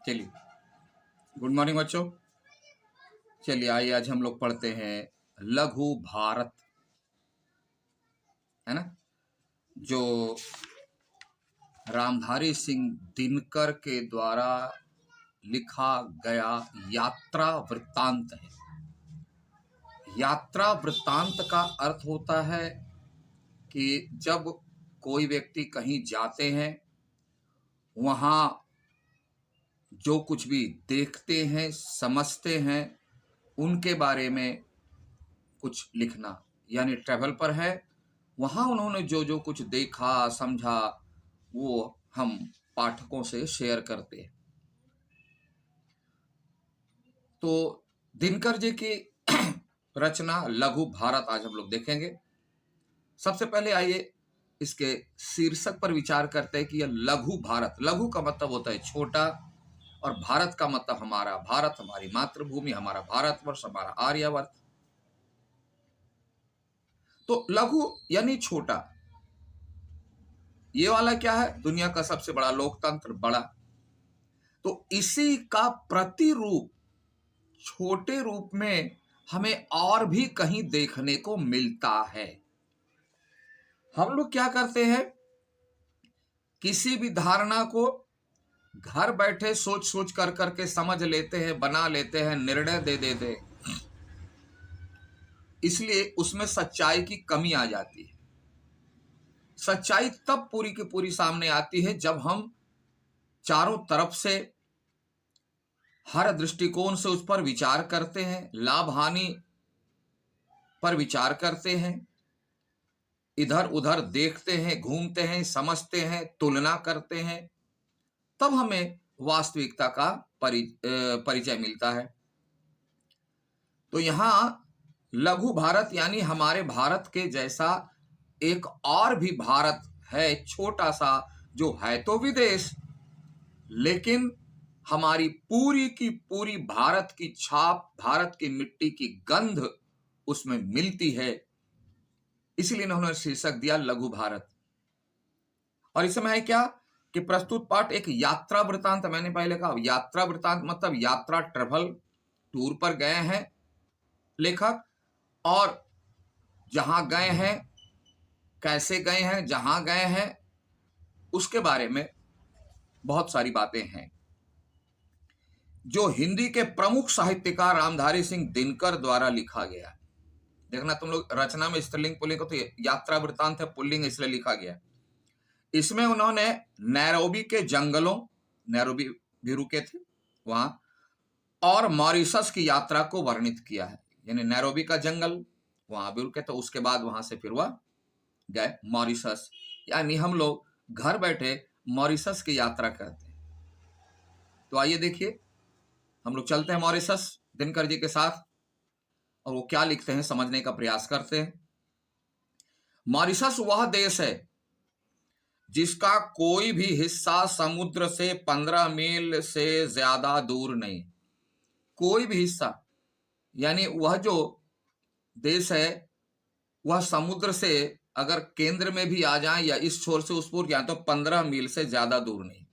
चलिए, good morning बच्चों। चलिए आइए आज हम लोग पढ़ते हैं लघु भारत, है ना, जो रामधारी सिंह दिनकर के द्वारा लिखा गया यात्रा वृत्तांत है। यात्रा वृत्तांत का अर्थ होता है कि जब कोई व्यक्ति कहीं जाते हैं, वहाँ जो कुछ भी देखते हैं, समझते हैं, उनके बारे में कुछ लिखना, यानी ट्रैवल पर है। वहाँ उन्होंने जो जो कुछ देखा समझा वो हम पाठकों से शेयर करते हैं। तो दिनकर जी की रचना लघु भारत आज हम लोग देखेंगे। सबसे पहले आइए इसके शीर्षक पर विचार करते हैं कि यह लघु भारत, लघु का मतलब होता है छोटा, और भारत का मतलब हमारा भारत, हमारी मातृभूमि, हमारा भारतवर्ष, हमारा आर्यावर्त। तो लघु यानी छोटा। ये वाला क्या है? दुनिया का सबसे बड़ा लोकतंत्र, बड़ा। तो इसी का प्रतिरूप छोटे रूप में हमें और भी कहीं देखने को मिलता है। हम लोग क्या करते हैं, किसी भी धारणा को घर बैठे सोच सोच कर करके समझ लेते हैं, बना लेते हैं, निर्णय दे देते हैं, इसलिए उसमें सच्चाई की कमी आ जाती है। सच्चाई तब पूरी की पूरी सामने आती है जब हम चारों तरफ से, हर दृष्टिकोण से उस पर विचार करते हैं, लाभ हानि पर विचार करते हैं, इधर उधर देखते हैं, घूमते हैं, समझते हैं, तुलना करते हैं, तब हमें वास्तविकता का परिचय मिलता है। तो यहां लघु भारत यानी हमारे भारत के जैसा एक और भी भारत है, छोटा सा, जो है तो विदेश, लेकिन हमारी पूरी की पूरी भारत की छाप, भारत की मिट्टी की गंध उसमें मिलती है। इसलिए उन्होंने शीर्षक दिया लघु भारत। और इसमें है क्या कि प्रस्तुत पाठ एक यात्रा वृत्तांत। मैंने पहले कहा यात्रा वृत्तांत मतलब यात्रा, ट्रेवल, टूर पर गए हैं लेखक, और जहां गए हैं, कैसे गए हैं, जहां गए हैं, उसके बारे में बहुत सारी बातें हैं जो हिंदी के प्रमुख साहित्यकार रामधारी सिंह दिनकर द्वारा लिखा गया। देखना तुम लोग, रचना में स्त्रीलिंग पुल्लिंग को, तो यात्रा वृत्तांत है, पुल्लिंग इसलिए लिखा गया। इसमें उन्होंने नैरोबी के जंगलों, नैरोबी भी रुके थे वहां, और मॉरिशस की यात्रा को वर्णित किया है। यानी नैरोबी का जंगल, वहां भी रुके, तो उसके बाद वहां से फिर वह गए मॉरिशस। यानी हम लोग घर बैठे मॉरिशस की यात्रा करते हैं। तो आइए देखिए, हम लोग चलते हैं मॉरिशस दिनकर जी के साथ, और वो क्या लिखते हैं समझने का प्रयास करते हैं। मॉरिशस वह देश है जिसका कोई भी हिस्सा समुद्र से 15 मील से ज्यादा दूर नहीं। कोई भी हिस्सा, यानी वह जो देश है वह समुद्र से अगर केंद्र में भी आ जाए या इस छोर से उस छोर जाए तो 15 मील से ज्यादा दूर नहीं।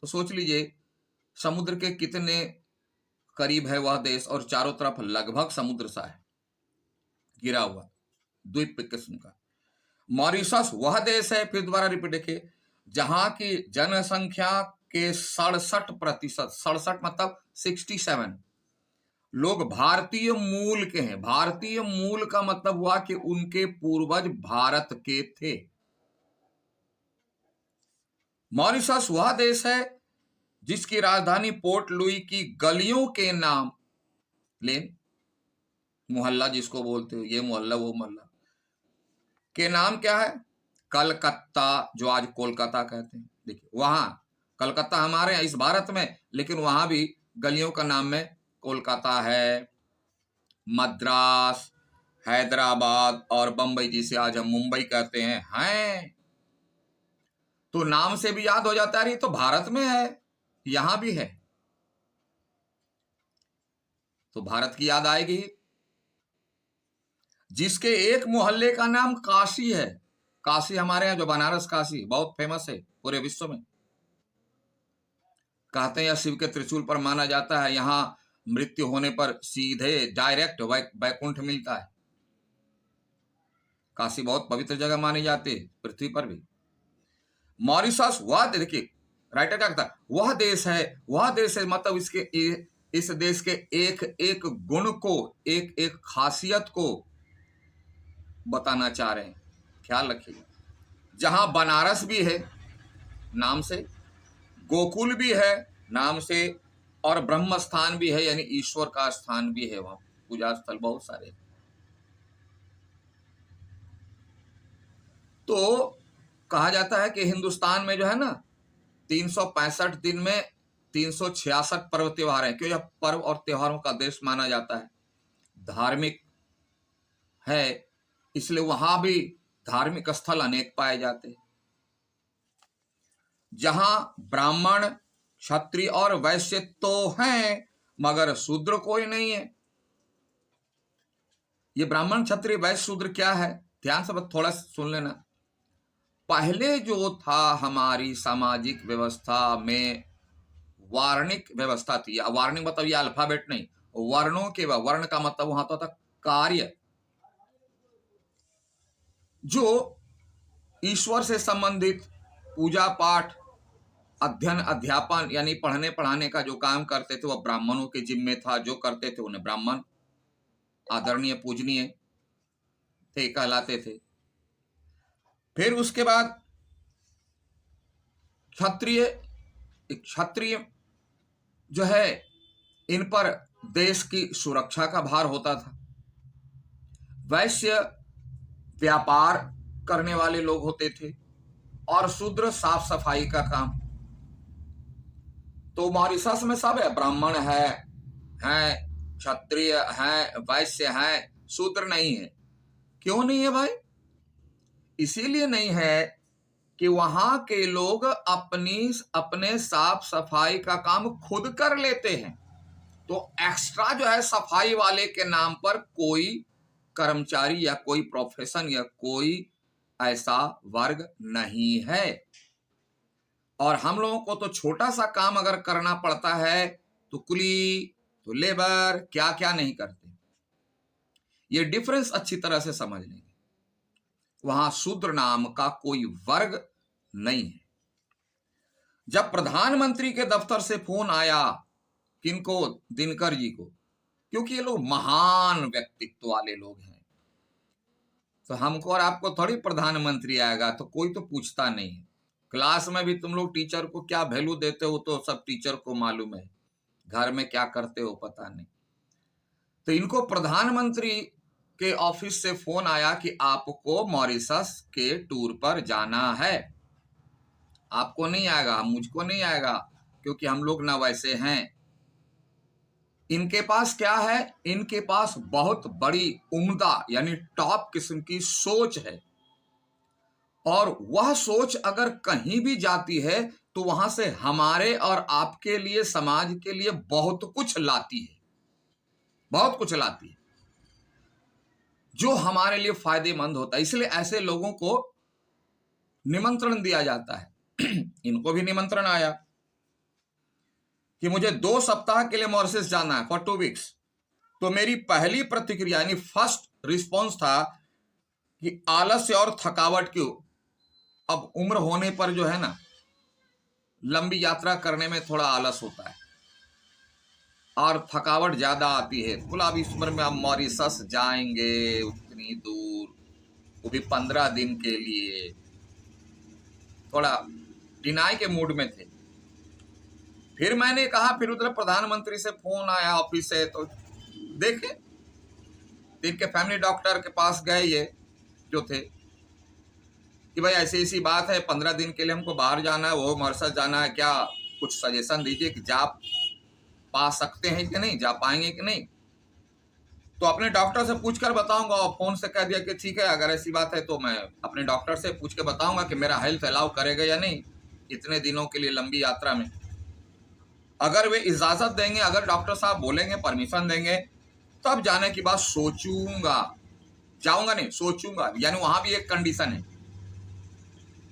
तो सोच लीजिए समुद्र के कितने करीब है वह देश, और चारों तरफ लगभग समुद्र सा है, गिरा हुआ द्वीप किस्म का। मॉरिशस वह देश है, फिर दोबारा रिपीट देखिए, जहां की जनसंख्या के 67%, 67 मतलब 67 लोग भारतीय मूल के हैं। भारतीय मूल का मतलब हुआ कि उनके पूर्वज भारत के थे। मॉरिशस वह देश है जिसकी राजधानी पोर्ट लुई की गलियों के नाम, लेन, मोहल्ला जिसको बोलते हो, ये मोहल्ला वो मोहल्ला के नाम क्या है? कलकत्ता, जो आज कोलकाता कहते हैं। देखिए वहां कलकत्ता हमारे यहाँ इस भारत में, लेकिन वहां भी गलियों का नाम में कोलकाता है, मद्रास, हैदराबाद और बंबई, जिसे आज हम मुंबई कहते हैं। तो नाम से भी याद हो जाता है ये तो भारत में है, यहां भी है, तो भारत की याद आएगी। जिसके एक मोहल्ले का नाम काशी है। काशी हमारे यहाँ जो बनारस काशी बहुत फेमस है पूरे विश्व में। कहते हैं या शिव के त्रिशूल पर माना जाता है, यहाँ मृत्यु होने पर सीधे डायरेक्ट वैकुंठ मिलता है। काशी बहुत पवित्र जगह मानी जाती है पृथ्वी पर भी। मॉरिशस वह, देखिए राइटर क्या कहता है, वह देश है, मतलब इस देश के एक एक गुण को, एक एक खासियत को बताना चाह रहे हैं। ख्याल रखिए, जहां बनारस भी है नाम से, गोकुल भी है नाम से, और ब्रह्म स्थान भी है, यानी ईश्वर का स्थान भी है, वहां पूजा स्थल बहुत सारे। तो कहा जाता है कि हिंदुस्तान में जो है ना 365 दिन में 366 पर्व त्योहार है। क्यों? यह पर्व और त्योहारों का देश माना जाता है, धार्मिक है, इसलिए वहां भी धार्मिक स्थल अनेक पाए जाते हैं। जहां ब्राह्मण, क्षत्रिय और वैश्य तो हैं, मगर शूद्र कोई नहीं है। ये ब्राह्मण, क्षत्रिय, वैश्य, शूद्र क्या है, ध्यान से थोड़ा सुन लेना। पहले जो था हमारी सामाजिक व्यवस्था में वार्णिक व्यवस्था थी। वार्णिक मतलब ये अल्फाबेट नहीं, वर्णों के, वर्ण का मतलब वहां तो था कार्य, जो ईश्वर से संबंधित पूजा पाठ, अध्ययन अध्यापन यानी पढ़ने पढ़ाने का जो काम करते थे वह ब्राह्मणों के जिम्मे था। जो करते थे उन्हें ब्राह्मण आदरणीय पूजनीय थे, कहलाते थे। फिर उसके बाद क्षत्रिय जो है, इन पर देश की सुरक्षा का भार होता था। वैश्य व्यापार करने वाले लोग होते थे, और शूद्र साफ सफाई का काम। तो मॉरिशस में सब है, ब्राह्मण है, क्षत्रिय है, वैश्य है, शूद्र नहीं है। क्यों नहीं है भाई? इसीलिए नहीं है कि वहां के लोग अपने साफ सफाई का काम खुद कर लेते हैं। तो एक्स्ट्रा जो है सफाई वाले के नाम पर कोई कर्मचारी या कोई प्रोफेशन या कोई ऐसा वर्ग नहीं है। और हम लोगों को तो छोटा सा काम अगर करना पड़ता है तो कुली, तो लेबर, क्या क्या नहीं करते। ये डिफरेंस अच्छी तरह से समझ लेंगे। वहां शूद्र नाम का कोई वर्ग नहीं है। जब प्रधानमंत्री के दफ्तर से फोन आया, किनको? दिनकर जी को, क्योंकि ये लोग महान व्यक्तित्व वाले लोग हैं, तो हमको और आपको थोड़ी प्रधानमंत्री आएगा, तो कोई तो पूछता नहीं है। क्लास में भी तुम लोग टीचर को क्या वैल्यू देते हो तो सब टीचर को मालूम है, घर में क्या करते हो पता नहीं। तो इनको प्रधानमंत्री के ऑफिस से फोन आया कि आपको मॉरिशस के टूर पर जाना है। आपको नहीं आएगा, मुझको नहीं आएगा, क्योंकि हम लोग ना वैसे हैं। इनके पास क्या है? इनके पास बहुत बड़ी उम्दा यानी टॉप किस्म की सोच है, और वह सोच अगर कहीं भी जाती है तो वहां से हमारे और आपके लिए, समाज के लिए बहुत कुछ लाती है, बहुत कुछ लाती है, जो हमारे लिए फायदेमंद होता है। इसलिए ऐसे लोगों को निमंत्रण दिया जाता है। इनको भी निमंत्रण आया कि मुझे 2 सप्ताह के लिए मॉरिशस जाना है, फॉर 2 वीक्स। तो मेरी पहली प्रतिक्रिया यानी फर्स्ट रिस्पॉन्स था कि आलस्य और थकावट क्यों। अब उम्र होने पर जो है ना, लंबी यात्रा करने में थोड़ा आलस होता है और थकावट ज्यादा आती है। बोला अब इस उम्र में हम मॉरिशस जाएंगे उतनी दूर, वो भी 15 दिन के लिए, थोड़ा डिनाई के मूड में थे। फिर मैंने कहा, फिर उधर प्रधानमंत्री से फोन आया ऑफिस से, तो देखे इनके फैमिली डॉक्टर के पास गए ये जो थे कि भाई ऐसी ऐसी बात है, 15 दिन के लिए हमको बाहर जाना है, वो मॉरिशस जाना है, क्या कुछ सजेशन दीजिए कि जा पा सकते हैं कि नहीं, जा पाएंगे कि नहीं। तो अपने डॉक्टर से पूछ कर बताऊंगा, और फोन से कह दिया कि ठीक है, अगर ऐसी बात है तो मैं अपने डॉक्टर से पूछ के बताऊंगा कि मेरा हेल्थ अलाउ करेगा या नहीं इतने दिनों के लिए लंबी यात्रा में। अगर वे इजाजत देंगे, अगर डॉक्टर साहब बोलेंगे, परमिशन देंगे, तब जाने की बात सोचूंगा, जाऊंगा नहीं, सोचूंगा। यानी वहां भी एक कंडीशन है।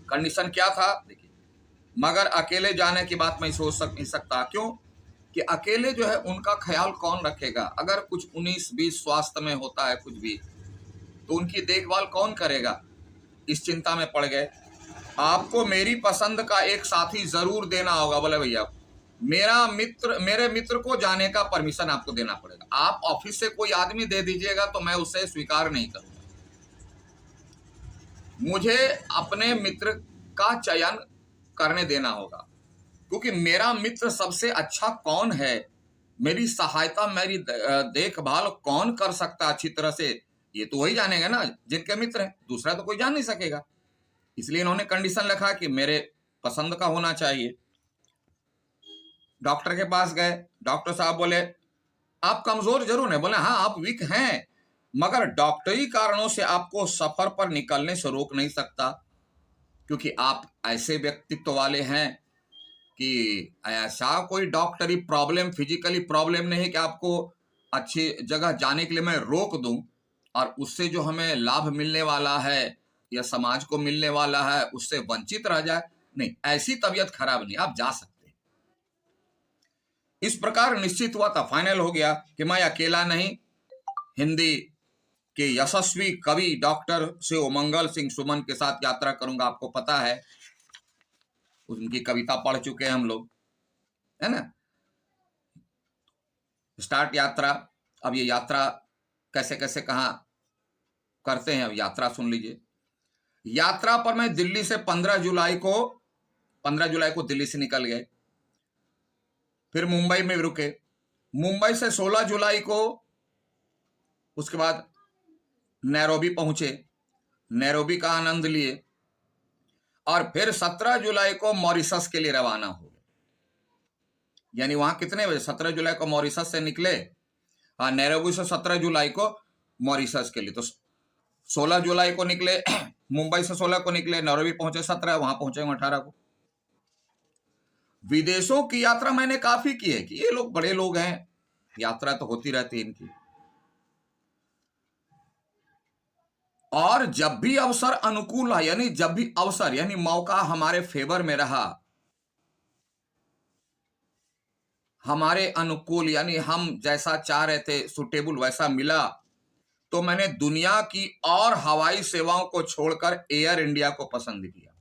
कंडीशन क्या था? देखिए, मगर अकेले जाने की बात मैं सोच नहीं सकता। क्यों कि अकेले जो है उनका ख्याल कौन रखेगा? अगर कुछ 19-20 स्वास्थ्य में होता है कुछ भी, तो उनकी देखभाल कौन करेगा? इस चिंता में पड़ गए। आपको मेरी पसंद का एक साथी जरूर देना होगा। बोले भैया मेरे मित्र को जाने का परमिशन आपको देना पड़ेगा। आप ऑफिस से कोई आदमी दे दीजिएगा तो मैं उसे स्वीकार नहीं करूंगा। मुझे अपने मित्र का चयन करने देना होगा, क्योंकि मेरा मित्र सबसे अच्छा कौन है, मेरी सहायता मेरी देखभाल कौन कर सकता अच्छी तरह से, ये तो वही जानेगा ना जिनके मित्र हैं, दूसरा तो कोई जान नहीं सकेगा। इसलिए इन्होंने कंडीशन लिखा कि मेरे पसंद का होना चाहिए। डॉक्टर के पास गए, डॉक्टर साहब बोले आप कमजोर जरूर हैं। बोले हाँ आप वीक हैं, मगर डॉक्टरी कारणों से आपको सफर पर निकलने से रोक नहीं सकता, क्योंकि आप ऐसे व्यक्तित्व वाले हैं कि ऐसा कोई डॉक्टरी प्रॉब्लम, फिजिकली प्रॉब्लम नहीं है कि आपको अच्छी जगह जाने के लिए मैं रोक दूं और उससे जो हमें लाभ मिलने वाला है या समाज को मिलने वाला है उससे वंचित रह जाए। नहीं, ऐसी तबीयत खराब नहीं, आप जा सकते। इस प्रकार निश्चित हुआ था, फाइनल हो गया कि मैं अकेला नहीं, हिंदी के यशस्वी कवि डॉक्टर शिवमंगल सिंह सुमन के साथ यात्रा करूंगा। आपको पता है उनकी कविता पढ़ चुके हैं हम लोग, है ना। स्टार्ट यात्रा। अब ये यात्रा कैसे कैसे कहाँ करते हैं, अब यात्रा सुन लीजिए। यात्रा पर मैं दिल्ली से 15 जुलाई को दिल्ली से निकल गए, फिर मुंबई में रुके, मुंबई से 16 जुलाई को उसके बाद नैरोबी पहुंचे, नैरोबी का आनंद लिए और फिर 17 जुलाई को मॉरिशस के लिए रवाना हो गए। यानी वहां कितने बजे? 17 जुलाई को मॉरिशस से निकले, नैरोबी से 17 जुलाई को मॉरिशस के लिए, तो 16 जुलाई को निकले मुंबई से, 16 को निकले, नैरोबी पहुंचे 17, वहां पहुंचे 18 को। विदेशों की यात्रा मैंने काफी की है कि ये लोग बड़े लोग हैं, यात्रा तो होती रहती है इनकी। और जब भी अवसर अनुकूल है, यानी जब भी अवसर यानी मौका हमारे फेवर में रहा, हमारे अनुकूल यानी हम जैसा चाह रहे थे सुटेबल वैसा मिला, तो मैंने दुनिया की और हवाई सेवाओं को छोड़कर एयर इंडिया को पसंद किया,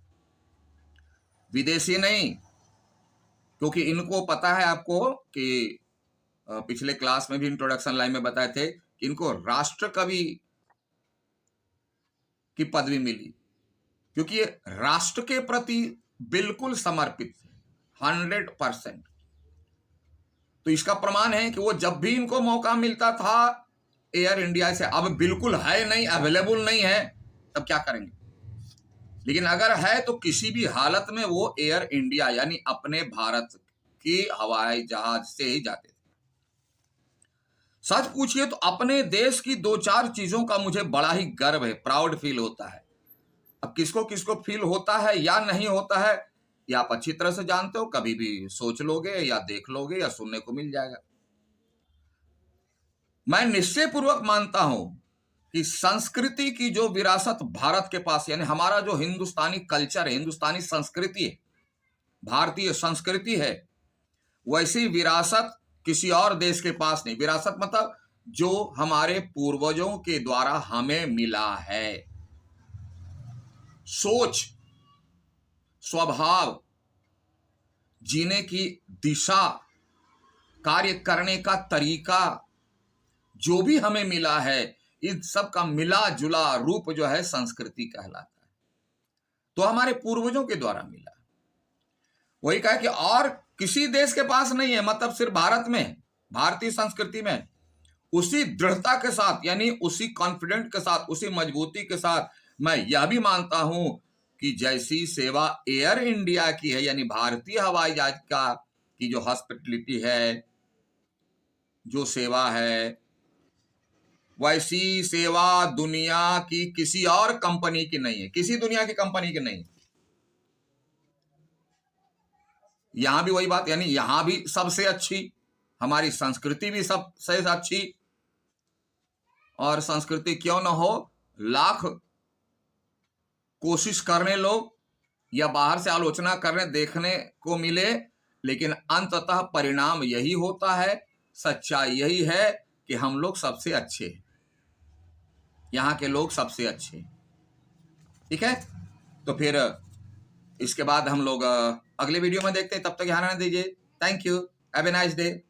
विदेशी नहीं। क्योंकि इनको पता है आपको कि पिछले क्लास में भी इंट्रोडक्शन लाइन में बताए थे कि इनको राष्ट्र कवि की पदवी मिली, क्योंकि ये राष्ट्र के प्रति बिल्कुल समर्पित थे 100%। तो इसका प्रमाण है कि वो जब भी इनको मौका मिलता था एयर इंडिया से, अब बिल्कुल है नहीं, अवेलेबल नहीं है, तब क्या करेंगे, लेकिन अगर है तो किसी भी हालत में वो एयर इंडिया यानी अपने भारत की हवाई जहाज से ही जाते थे। सच पूछिए तो अपने देश की 2-4 चीजों का मुझे बड़ा ही गर्व है, प्राउड फील होता है। अब किसको किसको फील होता है या नहीं होता है, या आप अच्छी तरह से जानते हो, कभी भी सोच लोगे या देख लोगे या सुनने को मिल जाएगा। मैं निश्चय पूर्वक मानता हूं कि संस्कृति की जो विरासत भारत के पास, यानी हमारा जो हिंदुस्तानी कल्चर है, हिंदुस्तानी संस्कृति है, भारतीय संस्कृति है, वैसी विरासत किसी और देश के पास नहीं। विरासत मतलब जो हमारे पूर्वजों के द्वारा हमें मिला है, सोच, स्वभाव, जीने की दिशा, कार्य करने का तरीका, जो भी हमें मिला है, इन सब का मिला जुला रूप जो है संस्कृति कहलाता है। तो हमारे पूर्वजों के द्वारा मिला, वही कहा कि और किसी देश के पास नहीं है, मतलब सिर्फ भारत में, भारतीय संस्कृति में उसी दृढ़ता के साथ, यानी उसी कॉन्फिडेंट के साथ, उसी मजबूती के साथ मैं यह भी मानता हूं कि जैसी सेवा एयर इंडिया की है, यानी भारतीय हवाई जहाज का की जो हॉस्पिटलिटी है, जो सेवा है, वैसी सेवा दुनिया की किसी और कंपनी की नहीं है, किसी दुनिया की कंपनी की नहीं। यहां भी वही बात, यानी यहां भी सबसे अच्छी, हमारी संस्कृति भी सबसे अच्छी, और संस्कृति क्यों ना हो, लाख कोशिश करने लोग या बाहर से आलोचना करने देखने को मिले, लेकिन अंततः परिणाम यही होता है, सच्चाई यही है कि हम लोग सबसे अच्छे हैं, यहाँ के लोग सबसे अच्छे। ठीक है, तो फिर इसके बाद हम लोग अगले वीडियो में देखते हैं। तब तक ध्यान दीजिए। Thank you, have a nice day.